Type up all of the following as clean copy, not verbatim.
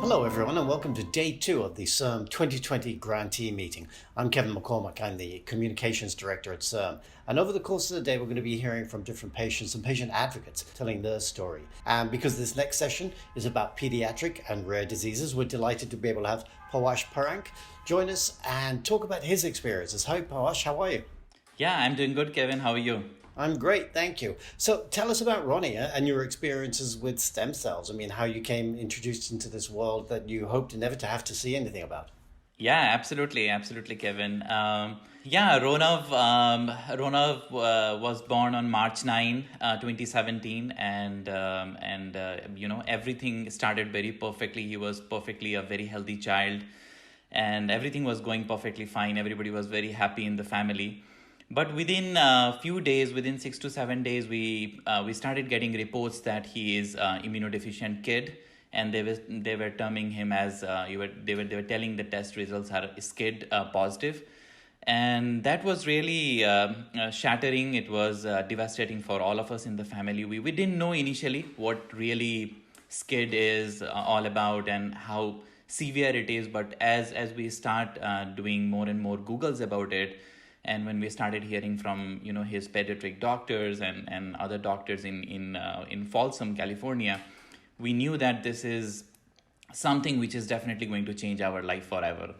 Hello, everyone, and welcome to day two of the CIRM 2020 Grantee meeting. I'm Kevin McCormack. I'm the Communications Director at CIRM. And over the course of the day, we're going to be hearing from different patients and patient advocates telling their story. And because this next session is about pediatric and rare diseases, we're delighted to be able to have Pawash Priyank join us and talk about his experiences. Hi, Pawash. How are you? Yeah, I'm doing good, Kevin. How are you? I'm great, thank you. So tell us about Ronnie and your experiences with stem cells. I mean, how you came introduced into this world that you hoped never to have to see anything about. Yeah, absolutely, Kevin. Ronav was born on March 9, 2017, and everything started very perfectly. He was perfectly a very healthy child, and everything was going perfectly fine. Everybody was very happy in the family. But within a few days, within 6 to 7 days, we started getting reports that he is immunodeficient kid, and they were terming him as they were telling the test results are SCID positive, and that was really shattering. It was devastating for all of us in the family. We didn't know initially what really SCID is all about and how severe it is, but as we start doing more and more Googles about it, and when we started hearing from his pediatric doctors and other doctors in Folsom, California, we knew that this is something which is definitely going to change our life forever.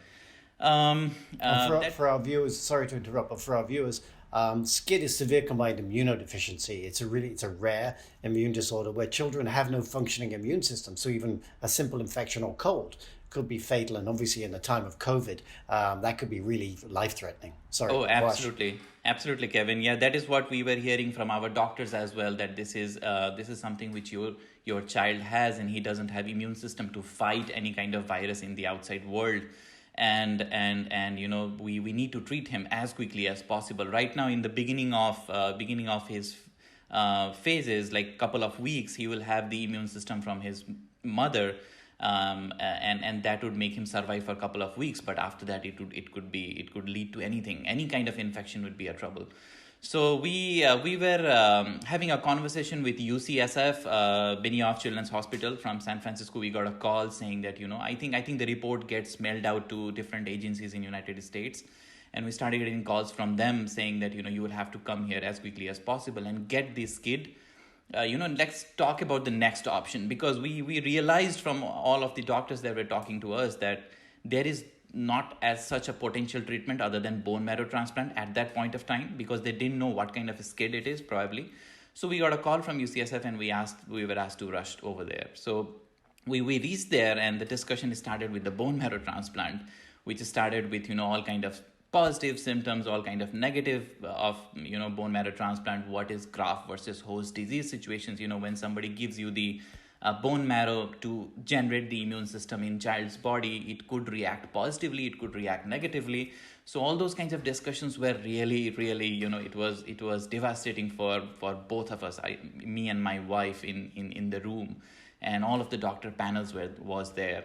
For our viewers, sorry to interrupt, but for our viewers, SCID is severe combined immunodeficiency. It's a rare immune disorder where children have no functioning immune system. So even a simple infection or cold could be fatal, and obviously in the time of COVID, that could be really life-threatening. Sorry. Oh, absolutely, Kevin. Yeah, that is what we were hearing from our doctors as well. That this is something which your child has, and he doesn't have immune system to fight any kind of virus in the outside world. And we need to treat him as quickly as possible. Right now, in the beginning of his phases, like couple of weeks, he will have the immune system from his mother, and that would make him survive for a couple of weeks. But after that, it could lead to anything. Any kind of infection would be a trouble. So we were having a conversation with UCSF, Benioff Children's Hospital from San Francisco. We got a call saying that I think the report gets mailed out to different agencies in United States, and we started getting calls from them saying that you will have to come here as quickly as possible and get this kid. Let's talk about the next option, because we realized from all of the doctors that were talking to us that there is not as such a potential treatment other than bone marrow transplant at that point of time, because they didn't know what kind of a SCID it is probably. So we got a call from UCSF, and we were asked to rush over there. So we reached there, and the discussion started with the bone marrow transplant, which started with all kind of positive symptoms, all kind of negative of bone marrow transplant. What is graft versus host disease situations? When somebody gives you the bone marrow to generate the immune system in child's body, it could react positively, it could react negatively. So all those kinds of discussions were really it was devastating for both of us, me and my wife in the room, and all of the doctor panels was there.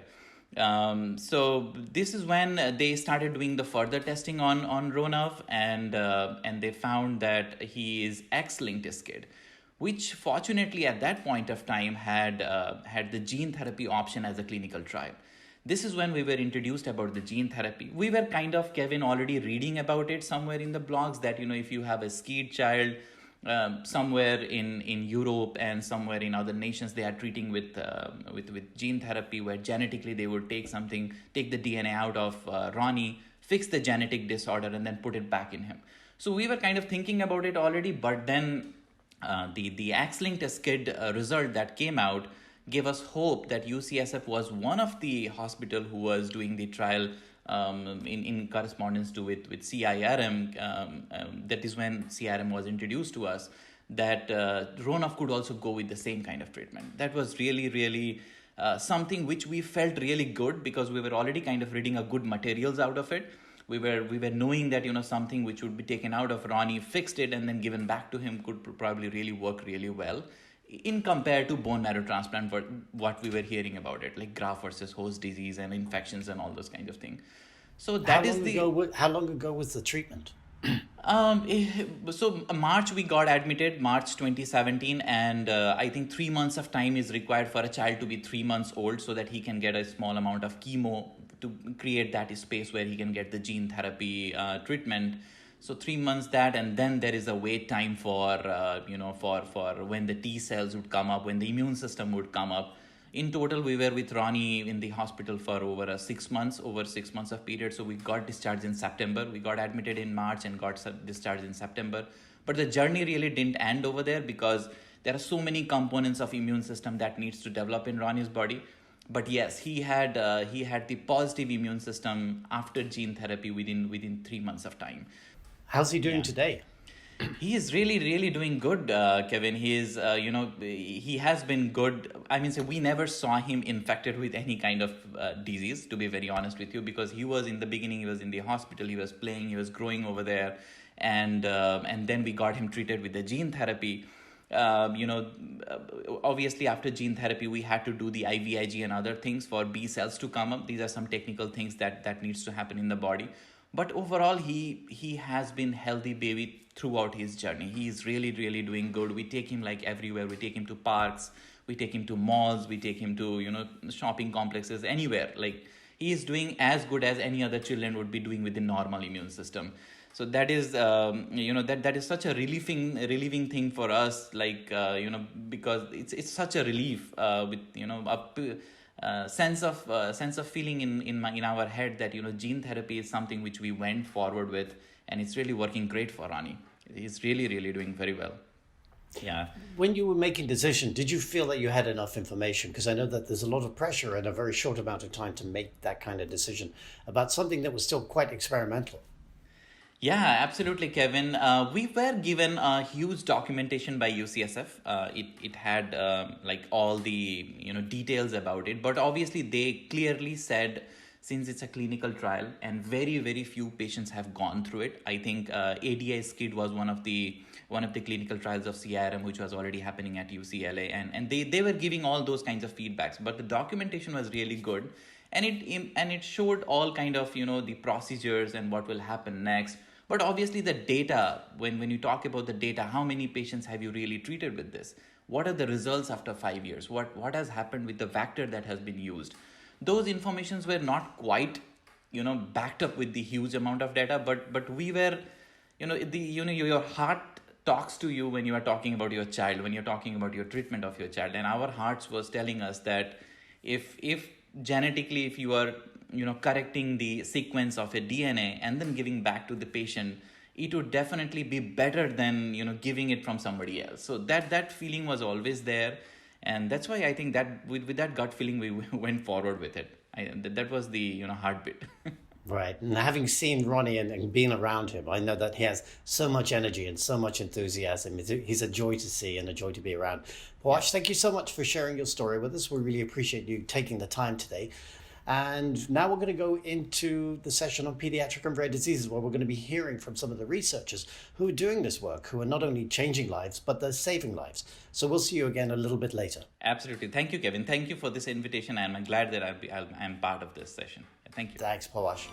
So this is when they started doing the further testing on Ronav, and they found that he is X-linked SCID, which fortunately at that point of time had the gene therapy option as a clinical trial. This is when we were introduced about the gene therapy. We were kind of, Kevin, already reading about it somewhere in the blogs that if you have a SCID child, somewhere in Europe and somewhere in other nations, they are treating with gene therapy, where genetically they would take the DNA out of Ronnie, fix the genetic disorder, and then put it back in him. So we were kind of thinking about it already, but then the X-linked SCID result that came out gave us hope that UCSF was one of the hospital who was doing the trial in correspondence to with CIRM. That is when CIRM was introduced to us, that Ronav could also go with the same kind of treatment. That was really something which we felt really good, because we were already kind of reading a good materials out of it. We were knowing that something which would be taken out of Ronnie, fixed it, and then given back to him could probably really work really well in compared to bone marrow transplant, what we were hearing about it, like graft versus host disease and infections and all those kinds of things. So How long ago was the treatment? So March we got admitted, March 2017, and I think 3 months of time is required for a child to be 3 months old so that he can get a small amount of chemo to create that space where he can get the gene therapy treatment. So 3 months that, and then there is a wait time for for when the T cells would come up, when the immune system would come up. In total, we were with Ronnie in the hospital for over 6 months, over 6 months of period. So we got discharged in September. We got admitted in March and got discharged in September. But the journey really didn't end over there because there are so many components of immune system that needs to develop in Ronnie's body. But yes, he had the positive immune system after gene therapy within 3 months of time. How's he doing Yeah. today? He is really, really doing good, Kevin. He is, he has been good. I mean, so we never saw him infected with any kind of disease, to be very honest with you, because he was in the beginning, he was in the hospital, he was playing, he was growing over there. And then we got him treated with the gene therapy. Obviously after gene therapy, we had to do the IVIG and other things for B cells to come up. These are some technical things that needs to happen in the body. But overall, he has been healthy baby throughout his journey. He is really, really doing good. We take him like everywhere. We take him to parks, we take him to malls, we take him to shopping complexes, anywhere. Like, he is doing as good as any other children would be doing with the normal immune system. So that is that is such a relieving thing for us, like because it's such a relief with sense of feeling in our head that gene therapy is something which we went forward with, and it's really working great for Rani. He's really, really doing very well. Yeah. When you were making decision, did you feel that you had enough information? Because I know that there's a lot of pressure in a very short amount of time to make that kind of decision about something that was still quite experimental. Yeah, absolutely, Kevin. We were given a huge documentation by UCSF. It had like all the details about it, but obviously they clearly said, since it's a clinical trial and very, very few patients have gone through it. I think ADI SCID was one of the clinical trials of CIRM, which was already happening at UCLA, and they were giving all those kinds of feedbacks. But the documentation was really good, and it showed all kind of the procedures and what will happen next. But obviously the data, when you talk about the data, how many patients have you really treated with this? What are the results after 5 years? What has happened with the vector that has been used? Those informations were not quite, backed up with the huge amount of data, but we were, your heart talks to you when you are talking about your child, when you're talking about your treatment of your child. And our hearts was telling us that if genetically, if you are correcting the sequence of a DNA and then giving back to the patient, it would definitely be better than giving it from somebody else. So that feeling was always there, and that's why I think that with that gut feeling we went forward with it. That was the heartbeat. Right. And having seen Ronnie and being around him, I know that he has so much energy and so much enthusiasm. He's a joy to see and a joy to be around. Pawash, thank you so much for sharing your story with us. We really appreciate you taking the time today. And now we're going to go into the session on pediatric and rare diseases, where we're going to be hearing from some of the researchers who are doing this work, who are not only changing lives, but they're saving lives. So we'll see you again a little bit later. Absolutely. Thank you, Kevin. Thank you for this invitation. I'm glad that I'm part of this session. Thank you. Thanks, Pawash.